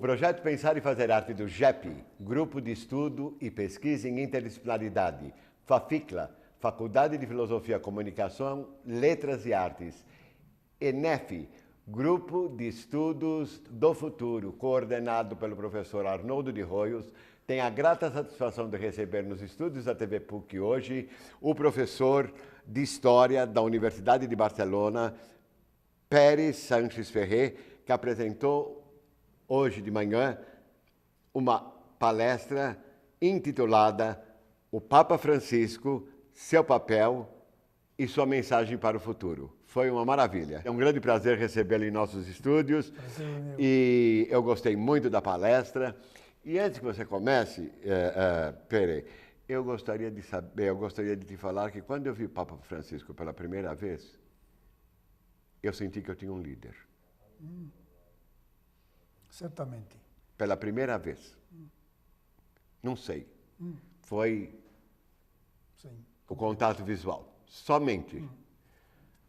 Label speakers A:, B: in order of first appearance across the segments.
A: projeto Pensar e Fazer Arte do GEP, Grupo de Estudo e Pesquisa em Interdisciplinaridade, FAFICLA, Faculdade de Filosofia, Comunicação, Letras e Artes, ENEF, Grupo de Estudos do Futuro, coordenado pelo professor Arnoldo de Royos, tem a grata satisfação de receber nos estúdios da TV PUC hoje o professor de História da Universidade de Barcelona, Pérez Sanches Ferrer, que apresentou hoje de manhã uma palestra intitulada O Papa Francisco, seu papel e sua mensagem para o futuro. Foi uma maravilha. É um grande prazer recebê-lo em nossos estúdios. E eu gostei muito da palestra. E antes que você comece, Pere, eu gostaria de te falar que quando eu vi o Papa Francisco pela primeira vez, eu senti que eu tinha um líder.
B: Certamente.
A: Pela primeira vez. Não sei. Foi
B: Sim.
A: o contato visual. Somente.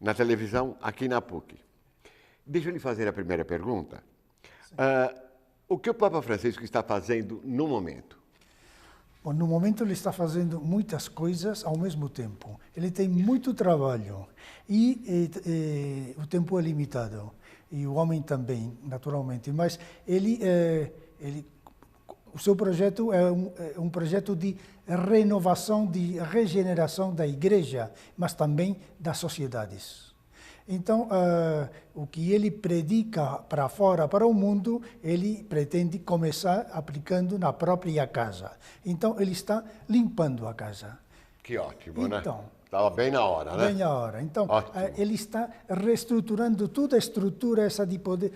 A: Na televisão, aqui na PUC. Deixa eu lhe fazer a primeira pergunta. O que o Papa Francisco está fazendo no momento?
B: Bom, no momento ele está fazendo muitas coisas ao mesmo tempo. Ele tem muito trabalho e o tempo é limitado. E o homem também, naturalmente. Mas o seu projeto é um projeto de renovação, de regeneração da igreja, mas também das sociedades. Então, o que ele predica para fora, para o mundo, ele pretende começar aplicando na própria casa. Então, ele está limpando a casa.
A: Que ótimo, né?
B: Então,
A: estava bem na hora, né?
B: Bem na hora. Então,
A: Ótimo.
B: ele está reestruturando toda a estrutura essa de poder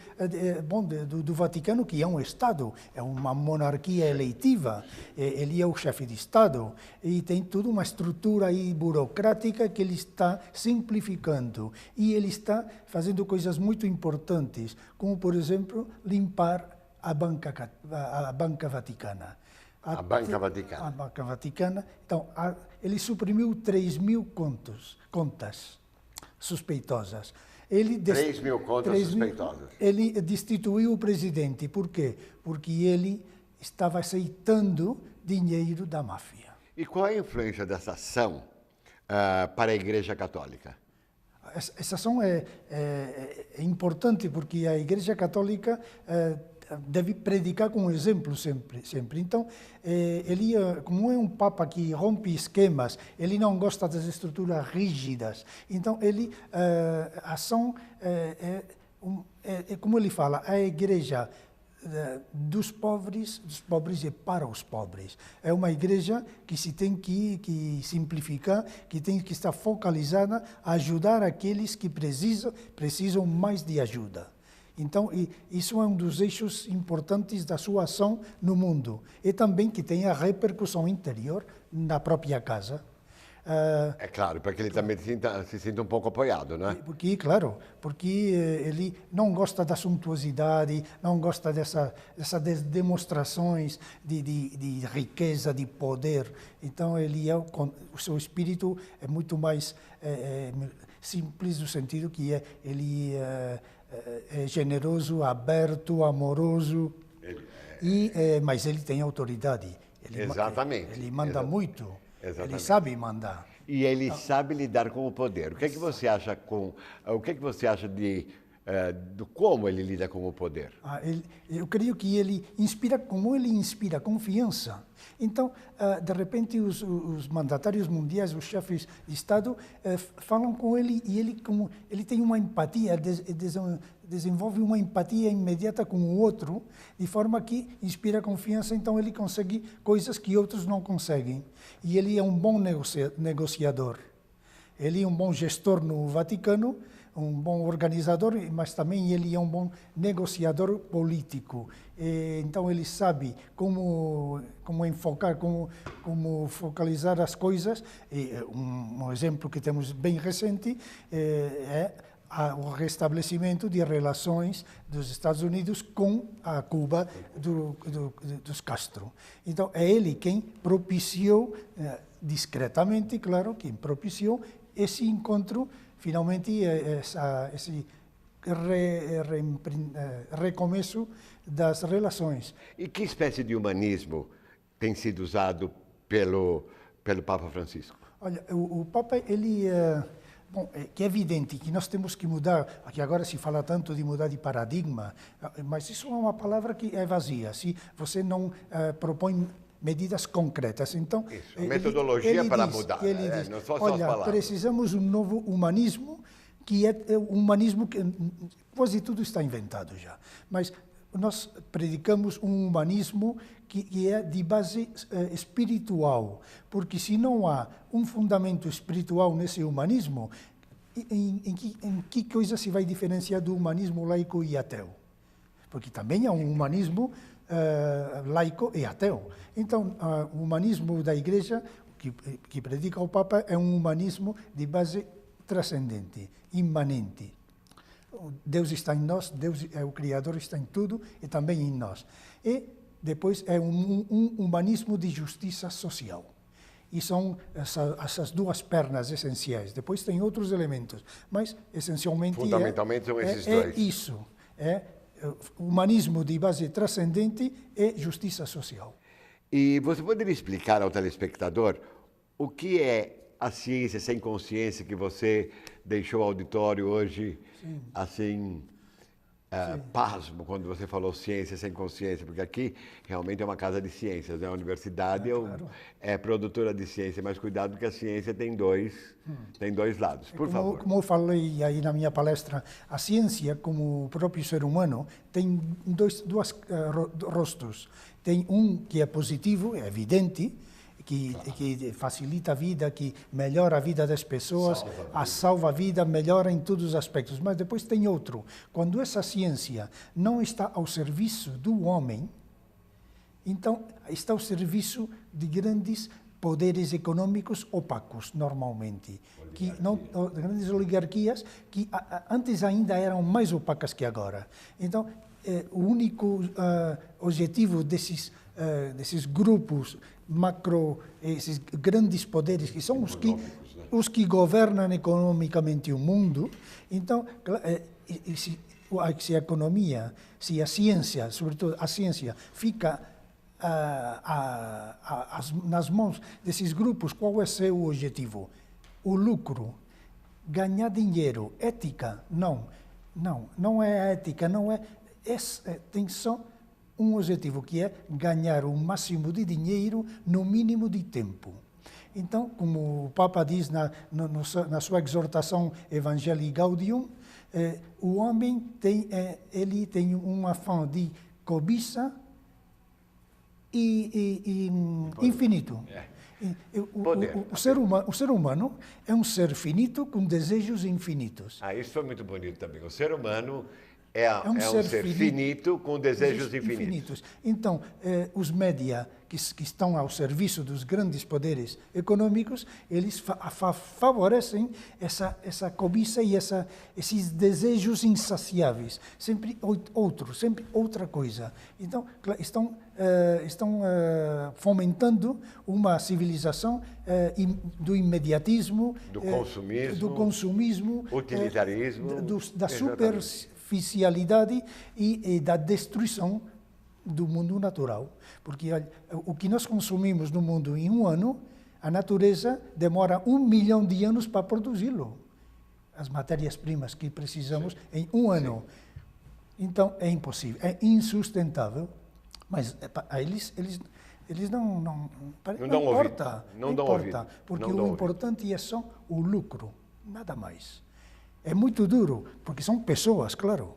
B: do Vaticano, que é um Estado, é uma monarquia eleitiva. Ele é o chefe de Estado e tem toda uma estrutura aí burocrática que ele está simplificando. E ele está fazendo coisas muito importantes, como, por exemplo, limpar a banca vaticana.
A: A Banca Vaticana.
B: A Banca Vaticana. Então, ele suprimiu 3.000 contas suspeitosas.
A: 3.000 contas suspeitosas.
B: Ele destituiu o presidente. Por quê? Porque ele estava aceitando dinheiro da máfia.
A: E qual é a influência dessa ação para a Igreja Católica?
B: Essa ação é importante porque a Igreja Católica deve predicar com exemplo sempre. Então, ele, como é um papa que rompe esquemas, ele não gosta das estruturas rígidas. Então, a ação como ele fala, a igreja dos pobres e para os pobres. É uma igreja que se tem que simplificar, que tem que estar focalizada a ajudar aqueles que precisam mais de ajuda. Então, isso é um dos eixos importantes da sua ação no mundo. E também que tem a repercussão interior na própria casa.
A: É claro, para que ele também se sinta um pouco apoiado, né?
B: Porque ele não gosta da suntuosidade, não gosta dessas demonstrações de riqueza, de poder. Então, o seu espírito é muito mais simples no sentido que ele é generoso, aberto, amoroso, mas ele tem autoridade.
A: Exatamente.
B: Ele manda muito.
A: Exatamente.
B: Ele sabe mandar.
A: E ele sabe lidar com o poder. O que é que você acha do como ele lida com o poder?
B: Eu creio que como ele inspira confiança. Então, de repente, os mandatários mundiais, os chefes de Estado, falam com ele e ele tem uma empatia, desenvolve uma empatia imediata com o outro, de forma que inspira confiança, então ele consegue coisas que outros não conseguem. E ele é um bom negociador. Ele é um bom gestor no Vaticano, um bom organizador, mas também ele é um bom negociador político. Então ele sabe como enfocar, como focalizar as coisas. Um exemplo que temos bem recente é o restabelecimento de relações dos Estados Unidos com a Cuba dos Castro. Então é ele quem propiciou, discretamente, claro, quem propiciou esse encontro. Finalmente, esse recomeço das relações.
A: E que espécie de humanismo tem sido usado pelo Papa Francisco?
B: Olha, o Papa, ele... Bom, é que é evidente que nós temos que mudar, que agora se fala tanto de mudar de paradigma, mas isso é uma palavra que é vazia, se você não propõe medidas concretas. Então,
A: isso, metodologia para mudar,
B: não
A: só
B: olha,
A: as palavras.
B: Precisamos um novo humanismo, que é um humanismo que quase tudo está inventado já, mas nós predicamos um humanismo que é de base espiritual, porque se não há um fundamento espiritual nesse humanismo, em que coisa se vai diferenciar do humanismo laico e ateu? Porque também há um humanismo laico e ateu. Então, o humanismo da Igreja, que predica o Papa, é um humanismo de base transcendente, imanente. Deus está em nós, Deus é o Criador, está em tudo e também em nós. E depois é um humanismo de justiça social. E são essas duas pernas essenciais. Depois tem outros elementos, mas essencialmente
A: fundamentalmente são esses dois.
B: É isso, é humanismo de base transcendente e justiça social.
A: E você poderia explicar ao telespectador o que é a ciência sem consciência que você deixou ao auditório hoje, sim, assim, pasmo, quando você falou ciência sem consciência, porque aqui realmente é uma casa de ciências, né? A universidade claro, é produtora de ciência, mas cuidado que a ciência tem dois lados. Por favor.
B: Como eu falei aí na minha palestra, a ciência, como o próprio ser humano, tem dois rostos. Tem um que é positivo, é evidente, que facilita a vida, que melhora a vida das pessoas, salva a vida, melhora em todos os aspectos. Mas depois tem outro. Quando essa ciência não está ao serviço do homem, então está ao serviço de grandes poderes econômicos opacos, normalmente. Grandes oligarquias que antes ainda eram mais opacas que agora. Então, o único objetivo desses grupos esses grandes poderes, que são os que governam economicamente o mundo. Então, se a economia, se a ciência, sobretudo a ciência, fica nas mãos desses grupos, qual é o seu objetivo? O lucro, ganhar dinheiro, ética? Não é ética, tem só um objetivo, que é ganhar o máximo de dinheiro no mínimo de tempo. Então, como o Papa diz na sua exortação Evangelii Gaudium, o homem tem um afã de cobiça e infinito. O ser humano é um ser finito com desejos infinitos.
A: Isso foi muito bonito também. O ser humano é um ser finito com desejos infinitos.
B: Então, os média que estão ao serviço dos grandes poderes econômicos, eles favorecem essa cobiça e esses desejos insaciáveis. Sempre outra coisa. Então, estão fomentando uma civilização do imediatismo, do consumismo,
A: utilitarismo,
B: da superficialidade e da destruição do mundo natural. Porque o que nós consumimos no mundo em um ano, a natureza demora 1 milhão de anos para produzi-lo. As matérias-primas que precisamos em um ano. Então, é impossível, é insustentável. Mas eles não importa. Não importa, porque o importante é só o lucro, nada mais. É muito duro, porque são pessoas, claro.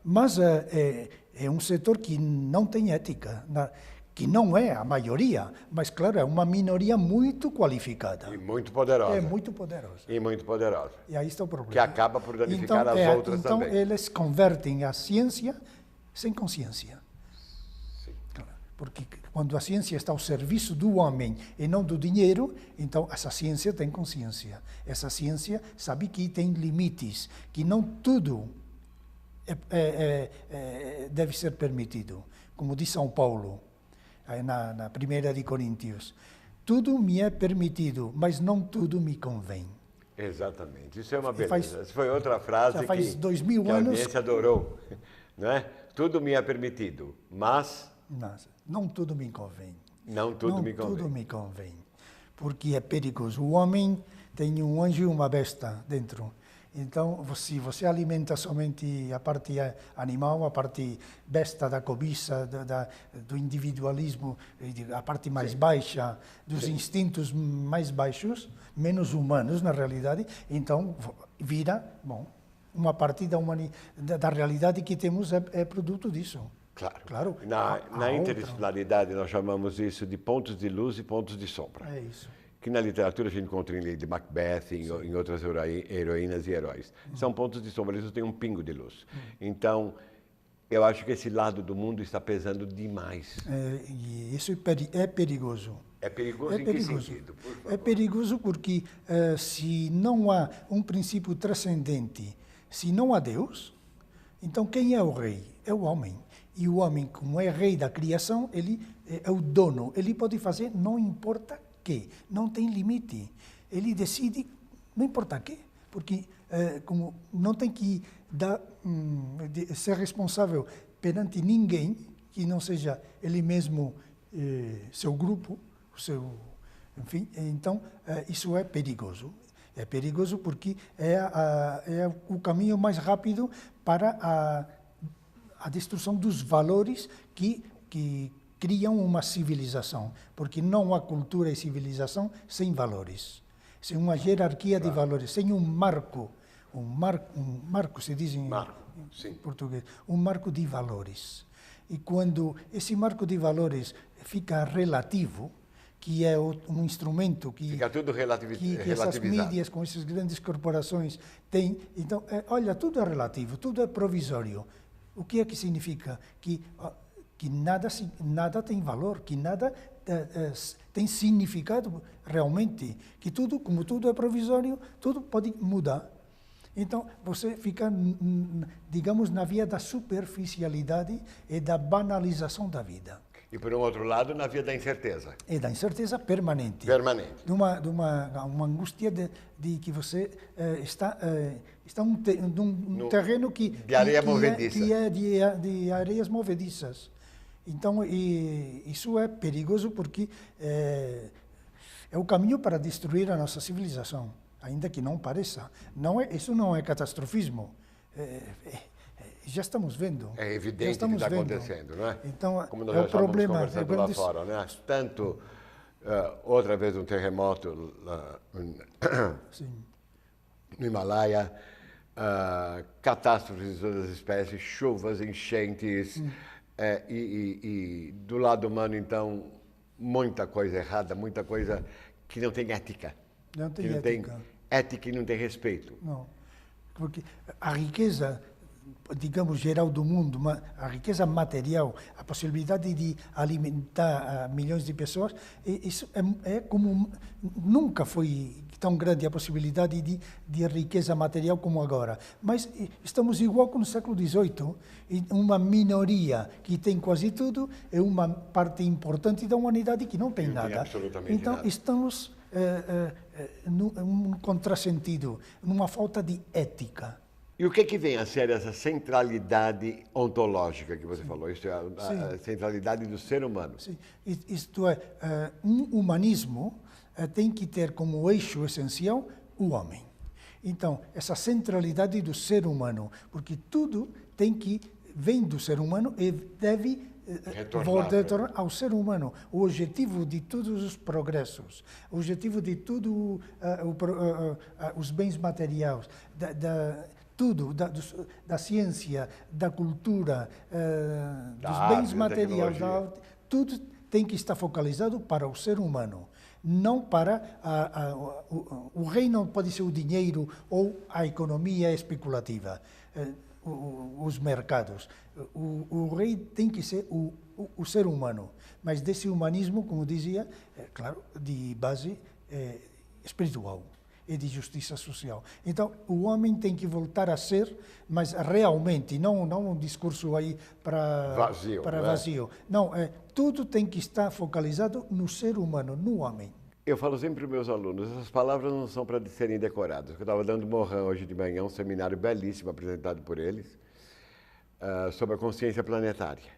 B: Mas é um setor que não tem ética, que não é a maioria, mas, claro, é uma minoria muito qualificada.
A: E muito poderosa.
B: É muito poderosa.
A: E muito poderosa.
B: E aí está o problema.
A: Que acaba por danificar as outras também.
B: Então, eles convertem a ciência sem consciência.
A: Sim.
B: Porque quando a ciência está ao serviço do homem e não do dinheiro, então essa ciência tem consciência. Essa ciência sabe que tem limites, que não tudo deve ser permitido. Como diz São Paulo, na 1 de Coríntios, tudo me é permitido, mas não tudo me convém.
A: Exatamente. Isso é uma
B: E
A: beleza. Essa foi outra frase
B: já faz 2000
A: que a
B: anos.
A: audiência adorou. Não é? Tudo me é permitido, mas
B: Não tudo me convém.
A: não tudo me convém.
B: Tudo me convém. Porque é perigoso. O homem tem um anjo e uma besta dentro. Então, se você alimenta somente a parte animal, a parte besta da cobiça, do individualismo, a parte mais baixa, dos instintos mais baixos, menos humanos na realidade, então vira, uma parte da realidade que temos é produto disso.
A: Claro. Na interdisciplinaridade, nós chamamos isso de pontos de luz e pontos de sombra.
B: É isso.
A: Que na literatura a gente encontra em Lady Macbeth, em outras heroínas e heróis. São pontos de sombra, eles têm um pingo de luz. Então, eu acho que esse lado do mundo está pesando demais.
B: E isso é perigoso.
A: É perigoso em que sentido? Por favor.
B: É perigoso porque se não há um princípio transcendente, se não há Deus, então quem é o rei? É o homem. E o homem, como é rei da criação, ele é o dono. Ele pode fazer, não importa que, não tem limite. Ele decide, não importa que, porque como não tem que ser responsável perante ninguém que não seja ele mesmo, seu grupo, enfim. Então isso é perigoso. É perigoso porque é o caminho mais rápido para a destruição dos valores que criam uma civilização, porque não há cultura e civilização sem valores, sem uma hierarquia de valores, sem um marco se diz em português, um marco de valores. E quando esse marco de valores fica relativo, que é um instrumento que
A: fica tudo
B: que essas mídias com essas grandes corporações têm, então, olha, tudo é relativo, tudo é provisório. O que é que significa? Que nada tem valor, que nada tem significado realmente, que tudo, como tudo é provisório, tudo pode mudar. Então, você fica, digamos, na via da superficialidade e da banalização da vida.
A: E, por um outro lado, na via da incerteza.
B: E da incerteza permanente. De uma angústia de que você está num terreno
A: de areia movediça.
B: Que é de areias movediças. Então, isso é perigoso porque é o caminho para destruir a nossa civilização, ainda que não pareça. Isso não é catastrofismo. Já estamos vendo.
A: É evidente que está acontecendo, não é?
B: Então,
A: como nós já estávamos conversando lá fora, né? Tanto, outra vez um terremoto no Himalaia, catástrofes de todas as espécies, chuvas, enchentes, e do lado humano, então, muita coisa errada, muita coisa que não tem ética.
B: Não tem
A: ética. Tem ética e não tem respeito.
B: Não, porque a riqueza, digamos, geral do mundo, a riqueza material, a possibilidade de alimentar milhões de pessoas, isso é como nunca foi tão grande a possibilidade de riqueza material como agora. Mas estamos igual que no século XVIII, uma minoria que tem quase tudo e uma parte importante da humanidade que não tem nada.
A: Tem absolutamente
B: então,
A: nada.
B: Estamos num contrassentido, numa falta de ética.
A: E o que vem a ser essa centralidade ontológica que você falou? Isso é a centralidade do ser humano.
B: Sim. Isto é, um humanismo tem que ter como eixo essencial o homem. Então, essa centralidade do ser humano, porque tudo vem do ser humano e deve retornar ao ser humano. O objetivo de todos os progressos, o objetivo de tudo os bens materiais, tudo, da ciência, da cultura, dos bens materiais, da arte, tudo tem que estar focalizado para o ser humano, não para o rei não pode ser o dinheiro ou a economia especulativa, os mercados. O rei tem que ser o ser humano, mas desse humanismo, como dizia, claro, de base espiritual e de justiça social. Então, o homem tem que voltar a ser, mas realmente, não um discurso aí para vazio. Não, tudo tem que estar focalizado no ser humano, no homem.
A: Eu falo sempre para os meus alunos, essas palavras não são para serem decoradas. Eu estava dando Morran hoje de manhã, um seminário belíssimo apresentado por eles, sobre a consciência planetária.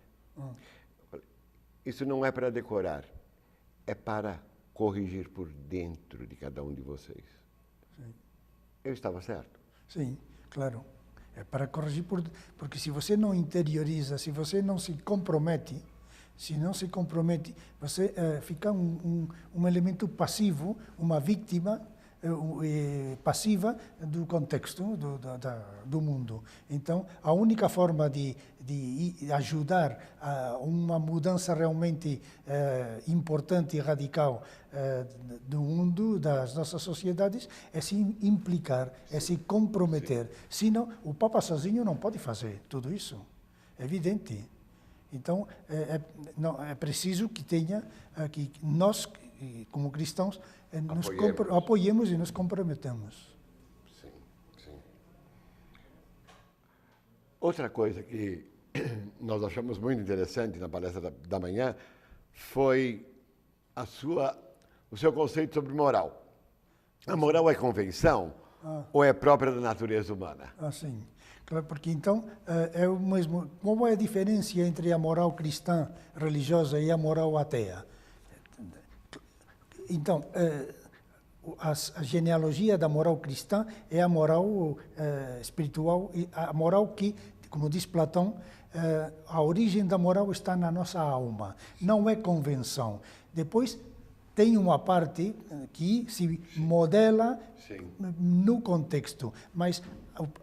A: Isso não é para decorar, é para corrigir por dentro de cada um de vocês.
B: Sim.
A: Eu estava certo?
B: Sim, claro. É para corrigir, porque se você não interioriza, se você não se compromete, você fica um elemento passivo, uma vítima passiva do contexto do mundo. Então, a única forma de ajudar a uma mudança realmente importante e radical do mundo, das nossas sociedades, é se implicar, é se comprometer. Senão, o Papa sozinho não pode fazer tudo isso. É evidente. Então, é preciso que que nós, como cristãos, nos apoiemos e nos comprometemos.
A: Sim, sim. Outra coisa que nós achamos muito interessante na palestra da manhã foi o seu conceito sobre moral. A moral é convenção ou é própria da natureza humana?
B: Sim. Claro, porque então é o mesmo. Qual é a diferença entre a moral cristã religiosa e a moral ateia? Então, a genealogia da moral cristã é a moral espiritual, a moral que, como diz Platão, a origem da moral está na nossa alma, não é convenção. Depois, tem uma parte que se modela no contexto, mas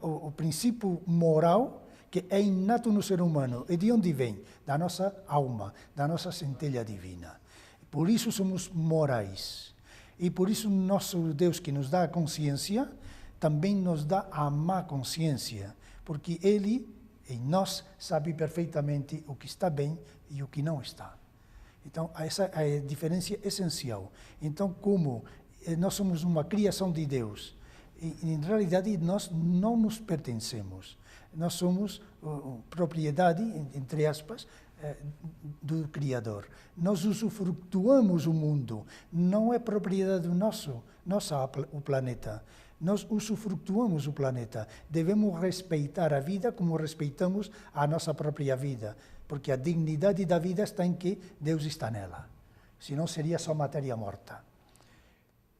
B: o princípio moral, que é inato no ser humano, e de onde vem? Da nossa alma, da nossa centelha divina. Por isso somos morais. E por isso nosso Deus, que nos dá a consciência, também nos dá a má consciência, porque Ele, em nós, sabe perfeitamente o que está bem e o que não está. Então, essa é a diferença essencial. Então, como nós somos uma criação de Deus, em realidade nós não nos pertencemos. Nós somos propriedade, entre aspas, do Criador. Nós usufrutuamos o mundo, não é propriedade nossa o planeta. Nós usufrutuamos o planeta. Devemos respeitar a vida como respeitamos a nossa própria vida, porque a dignidade da vida está em que Deus está nela. Senão seria só matéria morta.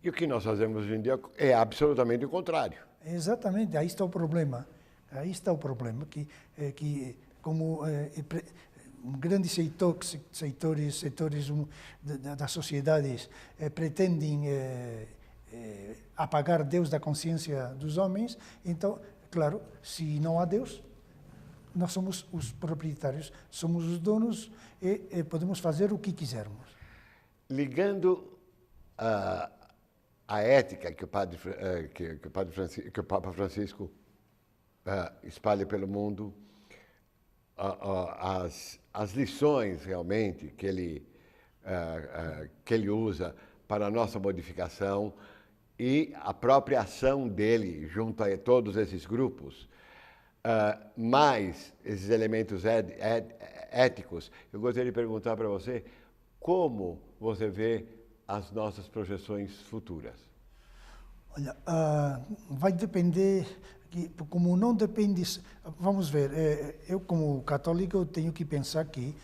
A: E o que nós fazemos hoje em dia é absolutamente o contrário.
B: Exatamente, aí está o problema. Aí está o problema, que como grandes setores das sociedades pretendem apagar Deus da consciência dos homens, então, claro, se não há Deus, nós somos os proprietários, somos os donos e podemos fazer o que quisermos.
A: Ligando a ética que o Papa Francisco espalha pelo mundo, as lições realmente que ele usa para a nossa modificação e a própria ação dele junto a todos esses grupos, mais esses elementos éticos, eu gostaria de perguntar para você como você vê as nossas projeções futuras.
B: Olha, vai depender, como não depende, vamos ver, eu como católico tenho que pensar que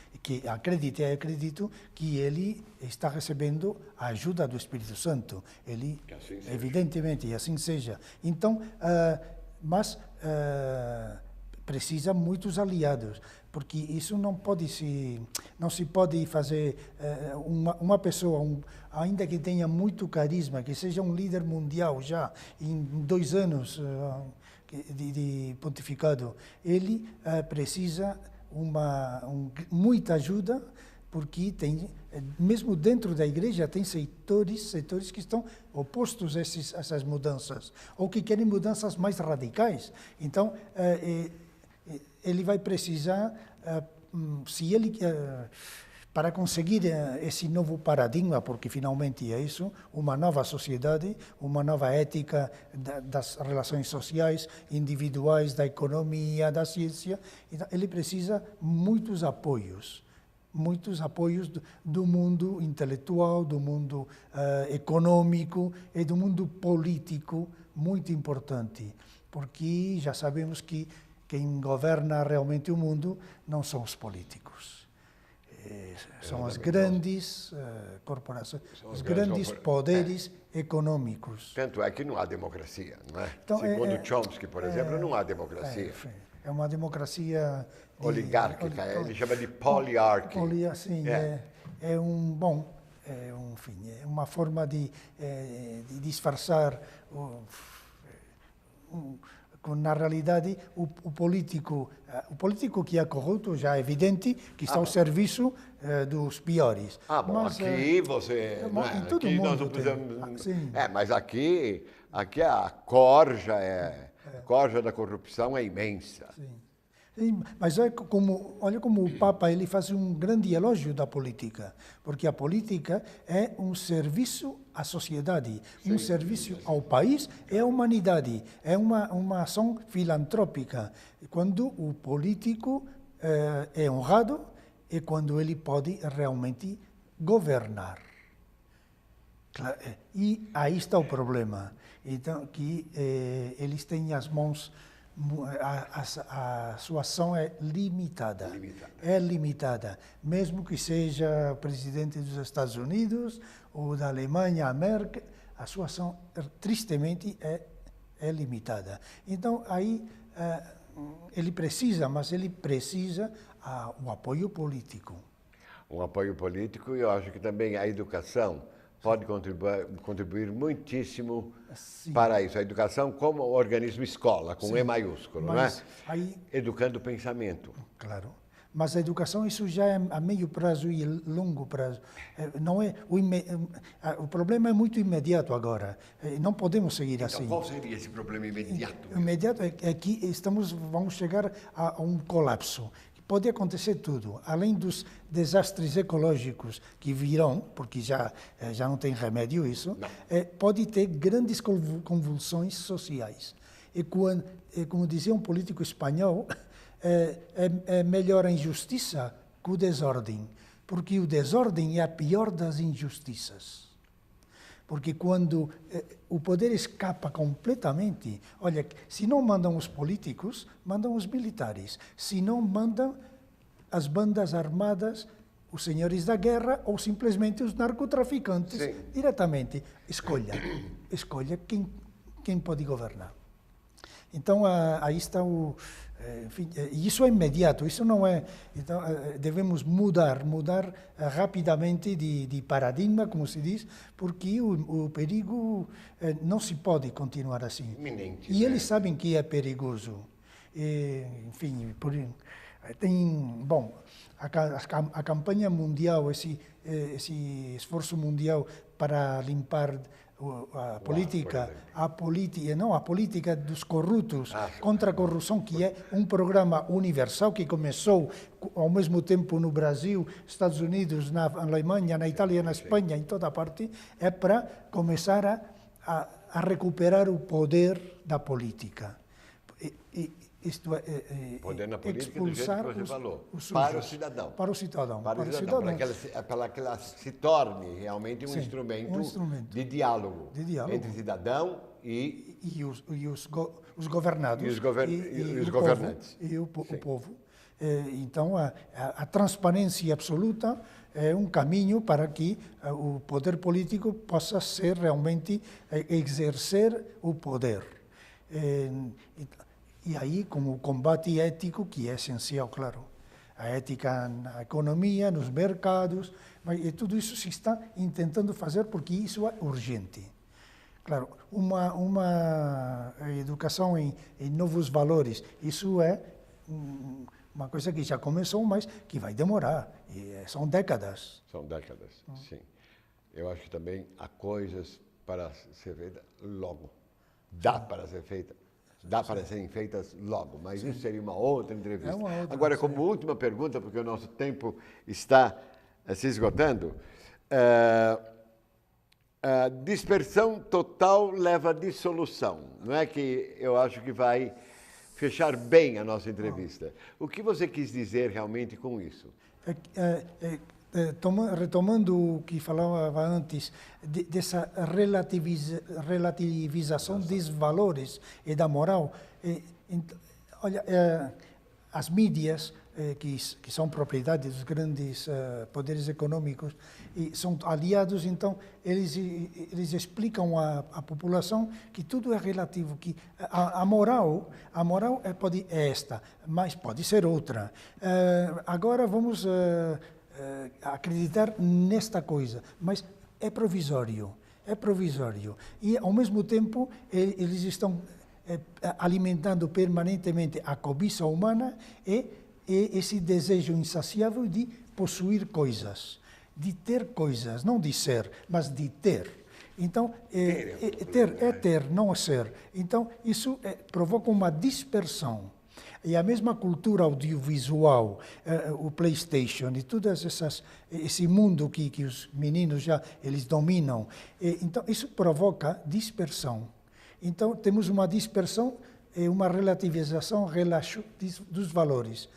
B: acredito que ele está recebendo a ajuda do Espírito Santo, ele, assim evidentemente, e assim seja. Então, mas precisa muitos aliados, porque isso não se pode fazer uma pessoa, ainda que tenha muito carisma, que seja um líder mundial já em 2 anos de pontificado, ele precisa muita ajuda, porque mesmo dentro da igreja tem setores que estão opostos a essas mudanças, ou que querem mudanças mais radicais. Então, ele vai precisar, para conseguir esse novo paradigma, porque finalmente é isso, uma nova sociedade, uma nova ética das relações sociais, individuais, da economia, da ciência, então, ele precisa muitos apoios. muitos apoios do mundo intelectual, do mundo econômico e do mundo político, muito importante, porque já sabemos que quem governa realmente o mundo não são os políticos. São as grandes corporações, os grandes poderes econômicos.
A: Tanto é que não há democracia, não é?
B: Então,
A: Segundo Chomsky, por exemplo, não há democracia.
B: É uma democracia
A: Oligárquica, ele chama de poliarchy.
B: Sim, é uma forma de disfarçar na realidade o político que é corrupto já é evidente que está ao serviço dos piores.
A: Mas, aqui você
B: em todo
A: aqui
B: mundo
A: nós não precisamos,
B: sim.
A: Mas aqui a corja corja da corrupção é imensa.
B: Sim. Mas olha como o Papa ele faz um grande elogio da política, porque a política é um serviço à sociedade, um serviço ao país e à humanidade, é uma ação filantrópica. Quando o político é honrado e quando ele pode realmente governar. E aí está o problema. Então, que eles têm as mãos, a sua ação é limitada. É limitada. Mesmo que seja o presidente dos Estados Unidos ou da Alemanha, a Merkel, a sua ação, tristemente, é limitada. Então, aí, ele precisa o apoio político.
A: Um apoio político e eu acho que também a educação pode contribuir muitíssimo para isso. A educação como organismo escola, com E maiúsculo, não é? Educando o pensamento.
B: Claro. Mas a educação, isso já é a meio prazo e longo prazo. Não é, o problema é muito imediato agora. Não podemos seguir assim.
A: Qual seria esse problema imediato?
B: O imediato é que vamos chegar a um colapso. Pode acontecer tudo, além dos desastres ecológicos que virão, porque já não tem remédio isso, pode ter grandes convulsões sociais. E como dizia um político espanhol, é melhor a injustiça que o desordem, porque o desordem é a pior das injustiças. Porque quando o poder escapa completamente, olha, se não mandam os políticos, mandam os militares. Se não mandam as bandas armadas, os senhores da guerra ou simplesmente os narcotraficantes, diretamente. Escolha quem pode governar. Então, aí está enfim, isso é imediato, isso não é... Então, devemos mudar rapidamente de paradigma, como se diz, porque o perigo não se pode continuar assim.
A: Iminente,
B: e eles sabem que é perigoso. Enfim, a campanha mundial, esse esforço mundial para limpar a política dos corruptos contra a corrupção, que é um programa universal que começou ao mesmo tempo no Brasil, Estados Unidos, na Alemanha, na Itália, na Espanha, em toda parte, é para começar a recuperar o poder da política. Isto
A: poder na política,
B: expulsar
A: do jeito que você falou,
B: para
A: o cidadão.
B: Para o cidadão.
A: Para que ela se torne realmente um instrumento de diálogo entre cidadão
B: e os governados.
A: E os governantes.
B: E o povo. Então, a transparência absoluta é um caminho para que o poder político possa ser realmente exercer o poder. E aí, como o combate ético, que é essencial, claro. A ética na economia, nos mercados, mas tudo isso se está tentando fazer porque isso é urgente. Claro, uma educação em novos valores, isso é uma coisa que já começou, mas que vai demorar. São décadas.
A: São décadas, sim. Eu acho que também há coisas para ser feitas logo. Dá para ser feita. Dá para serem feitas logo, mas isso seria uma outra entrevista. Agora, como última pergunta, porque o nosso tempo está se esgotando, dispersão total leva à dissolução. Não é que eu acho que vai fechar bem a nossa entrevista. O que você quis dizer realmente com isso?
B: retomando o que falava antes, dessa relativização dos valores e da moral, olha, as mídias, que são propriedade dos grandes poderes econômicos, e são aliados, então eles explicam à população que tudo é relativo, que a moral é esta, mas pode ser outra. Agora vamos acreditar nesta coisa, mas é provisório. E, ao mesmo tempo, eles estão alimentando permanentemente a cobiça humana e esse desejo insaciável de possuir coisas, de ter coisas, não de ser, mas de ter. Então, ter, não ser. Então, isso provoca uma dispersão. E a mesma cultura audiovisual, o PlayStation e todas esse mundo que os meninos eles dominam, então isso provoca dispersão. Então temos uma dispersão e uma relativização dos valores,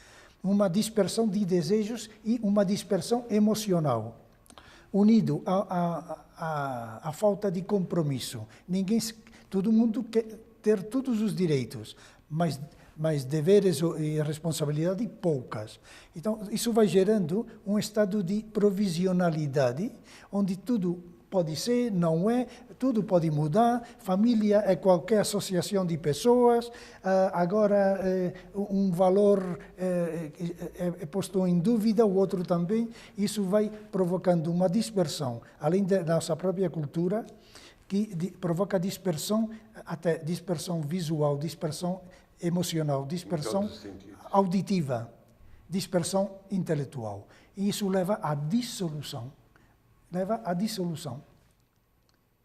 B: uma dispersão de desejos e uma dispersão emocional, unido à falta de compromisso. Todo mundo quer ter todos os direitos, mas deveres e responsabilidade poucas. Então, isso vai gerando um estado de provisionalidade, onde tudo pode ser, não é, tudo pode mudar, família é qualquer associação de pessoas, agora um valor é posto em dúvida, o outro também. Isso vai provocando uma dispersão, além da nossa própria cultura, que provoca dispersão, até dispersão visual, dispersão emocional, dispersão auditiva, dispersão intelectual. E isso leva à dissolução.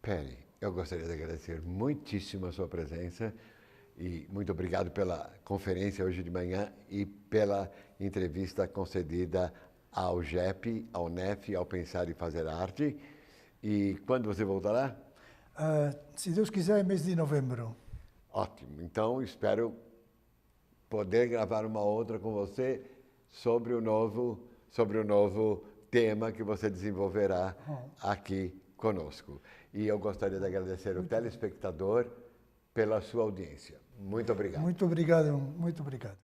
A: Perry, eu gostaria de agradecer muitíssimo a sua presença e muito obrigado pela conferência hoje de manhã e pela entrevista concedida ao GEP, ao NEF, ao Pensar e Fazer Arte. E quando você voltará?
B: Se Deus quiser, é mês de novembro.
A: Ótimo. Então, espero poder gravar uma outra com você sobre o novo tema que você desenvolverá aqui conosco. E eu gostaria de agradecer ao telespectador pela sua audiência. Muito obrigado.
B: Muito obrigado, muito obrigado.